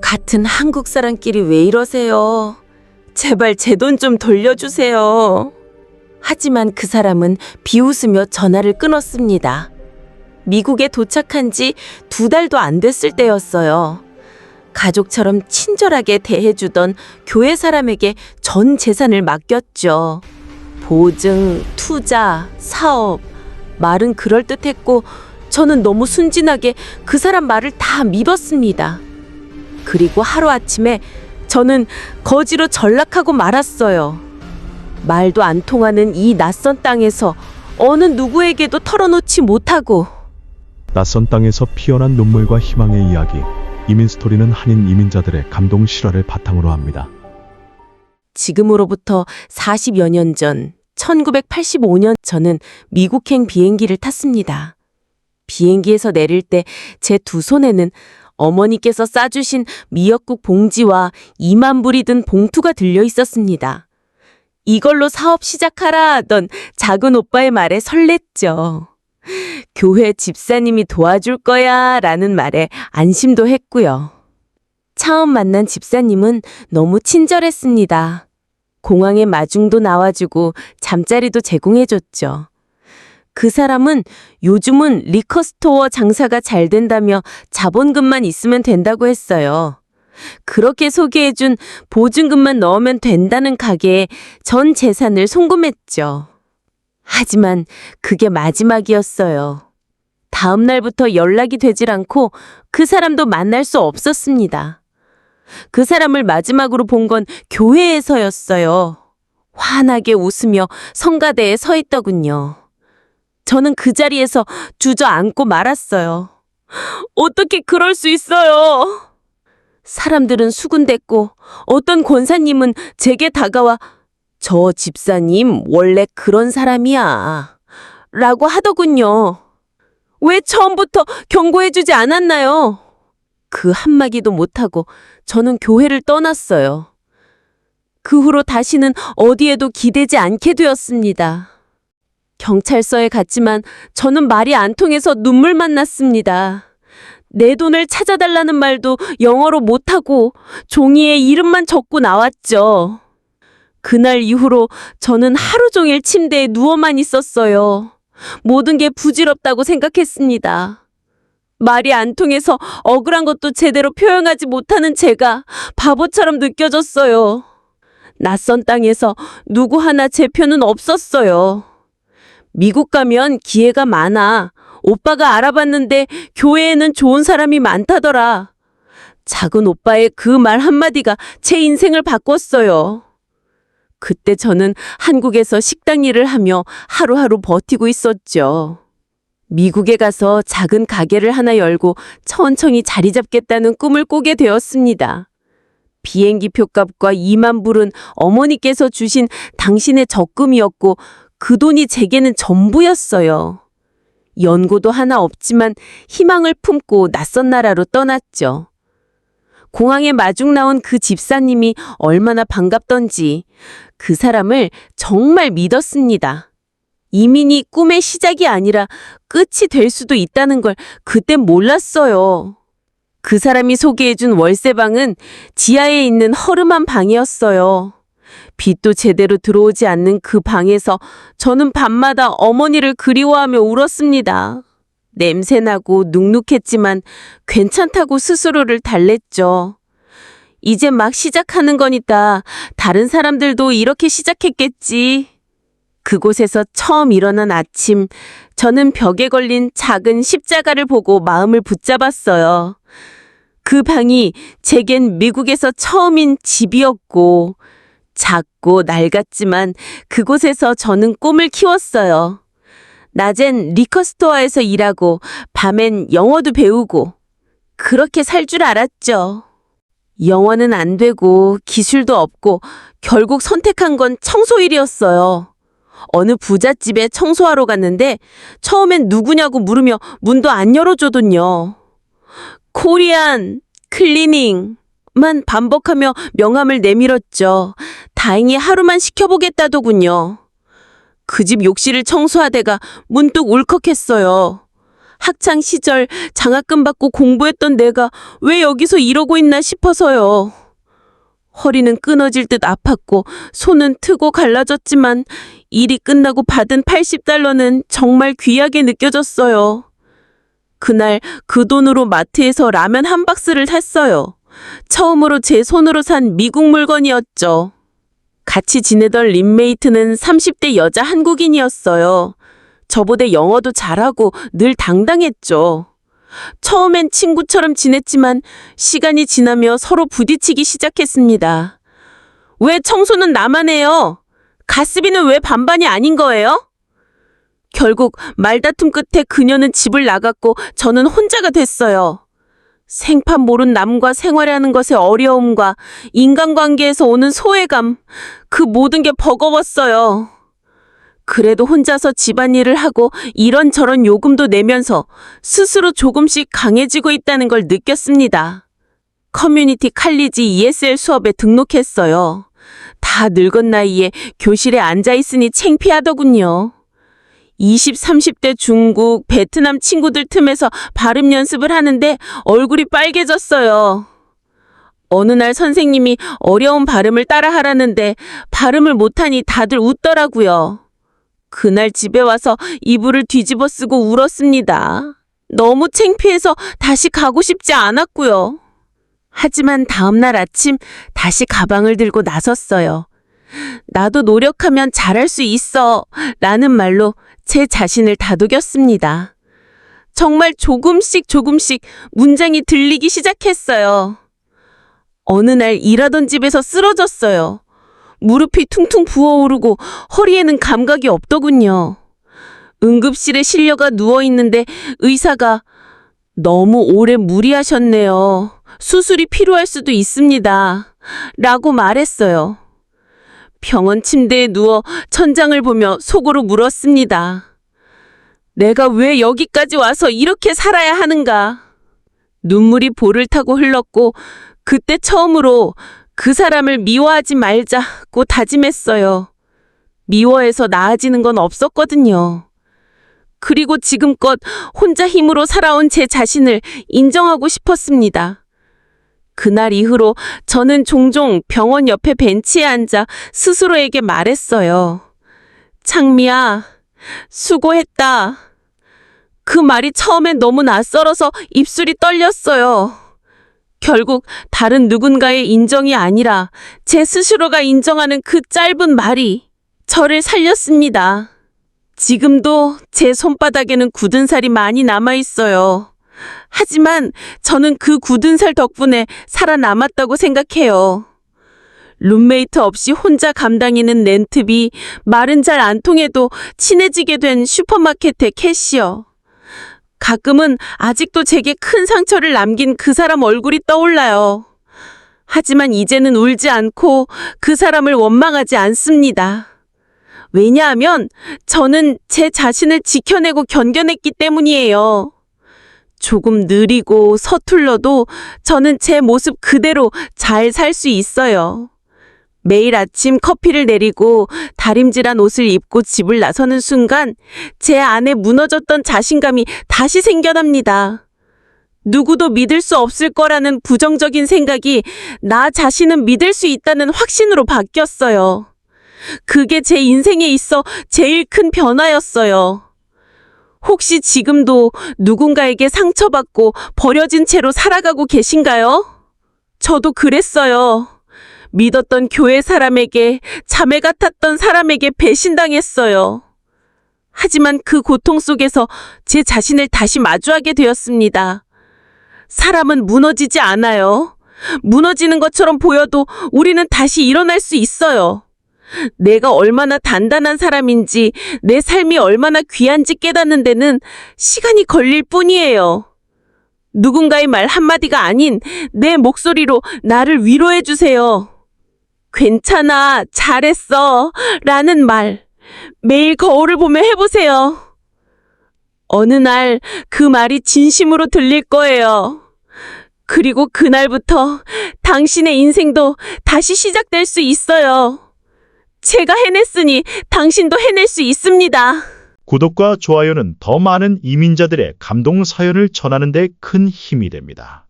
같은 한국 사람끼리 왜 이러세요? 제발 제 돈 좀 돌려주세요. 하지만 그 사람은 비웃으며 전화를 끊었습니다. 미국에 도착한 지 2달도 안 됐을 때였어요. 가족처럼 친절하게 대해주던 교회 사람에게 전 재산을 맡겼죠. 보증, 투자, 사업, 말은 그럴듯했고 저는 너무 순진하게 그 사람 말을 다 믿었습니다. 그리고 하루아침에 저는 거지로 전락하고 말았어요. 말도 안 통하는 이 낯선 땅에서 어느 누구에게도 털어놓지 못하고. 낯선 땅에서 피어난 눈물과 희망의 이야기. 이민스토리는 한인 이민자들의 감동 실화를 바탕으로 합니다. 지금으로부터 40여 년 전 1985년 저는 미국행 비행기를 탔습니다. 비행기에서 내릴 때 제 2손에는 어머니께서 싸주신 미역국 봉지와 2만 불이 든 봉투가 들려 있었습니다. 이걸로 사업 시작하라 하던 작은 오빠의 말에 설렜죠. 교회 집사님이 도와줄 거야 라는 말에 안심도 했고요. 처음 만난 집사님은 너무 친절했습니다. 공항에 마중도 나와주고 잠자리도 제공해줬죠. 그 사람은 요즘은 리커스토어 장사가 잘 된다며 자본금만 있으면 된다고 했어요. 그렇게 소개해준 보증금만 넣으면 된다는 가게에 전 재산을 송금했죠. 하지만 그게 마지막이었어요. 다음 날부터 연락이 되질 않고 그 사람도 만날 수 없었습니다. 그 사람을 마지막으로 본 건 교회에서였어요. 환하게 웃으며 성가대에 서 있더군요. 저는 그 자리에서 주저앉고 말았어요. 어떻게 그럴 수 있어요? 사람들은 수군댔고 어떤 권사님은 제게 다가와 저 집사님 원래 그런 사람이야 라고 하더군요. 왜 처음부터 경고해주지 않았나요? 그 한마디도 못하고 저는 교회를 떠났어요. 그 후로 다시는 어디에도 기대지 않게 되었습니다. 경찰서에 갔지만 저는 말이 안 통해서 눈물만 났습니다. 내 돈을 찾아달라는 말도 영어로 못하고 종이에 이름만 적고 나왔죠. 그날 이후로 저는 하루 종일 침대에 누워만 있었어요. 모든 게 부질없다고 생각했습니다. 말이 안 통해서 억울한 것도 제대로 표현하지 못하는 제가 바보처럼 느껴졌어요. 낯선 땅에서 누구 하나 제 편은 없었어요. 미국 가면 기회가 많아. 오빠가 알아봤는데 교회에는 좋은 사람이 많다더라. 작은 오빠의 그 말 한마디가 제 인생을 바꿨어요. 그때 저는 한국에서 식당 일을 하며 하루하루 버티고 있었죠. 미국에 가서 작은 가게를 하나 열고 천천히 자리 잡겠다는 꿈을 꾸게 되었습니다. 비행기 표값과 2만 불은 어머니께서 주신 당신의 적금이었고 그 돈이 제게는 전부였어요. 연고도 하나 없지만 희망을 품고 낯선 나라로 떠났죠. 공항에 마중 나온 그 집사님이 얼마나 반갑던지 그 사람을 정말 믿었습니다. 이민이 꿈의 시작이 아니라 끝이 될 수도 있다는 걸 그땐 몰랐어요. 그 사람이 소개해준 월세방은 지하에 있는 허름한 방이었어요. 빛도 제대로 들어오지 않는 그 방에서 저는 밤마다 어머니를 그리워하며 울었습니다. 냄새나고 눅눅했지만 괜찮다고 스스로를 달랬죠. 이제 막 시작하는 거니까 다른 사람들도 이렇게 시작했겠지. 그곳에서 처음 일어난 아침, 저는 벽에 걸린 작은 십자가를 보고 마음을 붙잡았어요. 그 방이 제겐 미국에서 처음인 집이었고 작고 낡았지만 그곳에서 저는 꿈을 키웠어요. 낮엔 리커스토어에서 일하고 밤엔 영어도 배우고 그렇게 살 줄 알았죠. 영어는 안 되고 기술도 없고 결국 선택한 건 청소일이었어요. 어느 부잣집에 청소하러 갔는데 처음엔 누구냐고 물으며 문도 안 열어줘더군요. 코리안 클리닝만 반복하며 명함을 내밀었죠. 다행히 하루만 시켜보겠다더군요. 그 집 욕실을 청소하다가 문득 울컥했어요. 학창 시절 장학금 받고 공부했던 내가 왜 여기서 이러고 있나 싶어서요. 허리는 끊어질 듯 아팠고 손은 트고 갈라졌지만 일이 끝나고 받은 80달러는 정말 귀하게 느껴졌어요. 그날 그 돈으로 마트에서 라면 한 박스를 샀어요. 처음으로 제 손으로 산 미국 물건이었죠. 같이 지내던 림메이트는 30대 여자 한국인이었어요. 저보다 영어도 잘하고 늘 당당했죠. 처음엔 친구처럼 지냈지만 시간이 지나며 서로 부딪히기 시작했습니다. 왜 청소는 나만 해요? 가스비는 왜 반반이 아닌 거예요? 결국 말다툼 끝에 그녀는 집을 나갔고 저는 혼자가 됐어요. 생판 모른 남과 생활하는 것의 어려움과 인간관계에서 오는 소외감, 그 모든 게 버거웠어요. 그래도 혼자서 집안일을 하고 이런저런 요금도 내면서 스스로 조금씩 강해지고 있다는 걸 느꼈습니다. 커뮤니티 칼리지 ESL 수업에 등록했어요. 다 늙은 나이에 교실에 앉아있으니 창피하더군요. 20, 30대 중국, 베트남 친구들 틈에서 발음 연습을 하는데 얼굴이 빨개졌어요. 어느 날 선생님이 어려운 발음을 따라하라는데 발음을 못하니 다들 웃더라고요. 그날 집에 와서 이불을 뒤집어 쓰고 울었습니다. 너무 창피해서 다시 가고 싶지 않았고요. 하지만 다음날 아침 다시 가방을 들고 나섰어요. 나도 노력하면 잘할 수 있어 라는 말로 제 자신을 다독였습니다. 정말 조금씩 문장이 들리기 시작했어요. 어느 날 일하던 집에서 쓰러졌어요. 무릎이 퉁퉁 부어오르고 허리에는 감각이 없더군요. 응급실에 실려가 누워있는데 의사가 너무 오래 무리하셨네요. 수술이 필요할 수도 있습니다. 라고 말했어요. 병원 침대에 누워 천장을 보며 속으로 물었습니다. 내가 왜 여기까지 와서 이렇게 살아야 하는가? 눈물이 볼을 타고 흘렀고 그때 처음으로 그 사람을 미워하지 말자고 다짐했어요. 미워해서 나아지는 건 없었거든요. 그리고 지금껏 혼자 힘으로 살아온 제 자신을 인정하고 싶었습니다. 그날 이후로 저는 종종 병원 옆에 벤치에 앉아 스스로에게 말했어요. 창미야, 수고했다. 그 말이 처음엔 너무 낯설어서 입술이 떨렸어요. 결국 다른 누군가의 인정이 아니라 제 스스로가 인정하는 그 짧은 말이 저를 살렸습니다. 지금도 제 손바닥에는 굳은 살이 많이 남아있어요. 하지만 저는 그 굳은 살 덕분에 살아남았다고 생각해요. 룸메이트 없이 혼자 감당하는 렌트비, 말은 잘 안 통해도 친해지게 된 슈퍼마켓의 캐시어. 가끔은 아직도 제게 큰 상처를 남긴 그 사람 얼굴이 떠올라요. 하지만 이제는 울지 않고 그 사람을 원망하지 않습니다. 왜냐하면 저는 제 자신을 지켜내고 견뎌냈기 때문이에요. 조금 느리고 서툴러도 저는 제 모습 그대로 잘 살 수 있어요. 매일 아침 커피를 내리고 다림질한 옷을 입고 집을 나서는 순간 제 안에 무너졌던 자신감이 다시 생겨납니다. 누구도 믿을 수 없을 거라는 부정적인 생각이 나 자신은 믿을 수 있다는 확신으로 바뀌었어요. 그게 제 인생에 있어 제일 큰 변화였어요. 혹시 지금도 누군가에게 상처받고 버려진 채로 살아가고 계신가요? 저도 그랬어요. 믿었던 교회 사람에게, 자매 같았던 사람에게 배신당했어요. 하지만 그 고통 속에서 제 자신을 다시 마주하게 되었습니다. 사람은 무너지지 않아요. 무너지는 것처럼 보여도 우리는 다시 일어날 수 있어요. 내가 얼마나 단단한 사람인지, 내 삶이 얼마나 귀한지 깨닫는 데는 시간이 걸릴 뿐이에요. 누군가의 말 한마디가 아닌 내 목소리로 나를 위로해 주세요. 괜찮아, 잘했어 라는 말, 매일 거울을 보며 해보세요. 어느 날 그 말이 진심으로 들릴 거예요. 그리고 그날부터 당신의 인생도 다시 시작될 수 있어요. 제가 해냈으니 당신도 해낼 수 있습니다. 구독과 좋아요는 더 많은 이민자들의 감동 사연을 전하는 데 큰 힘이 됩니다.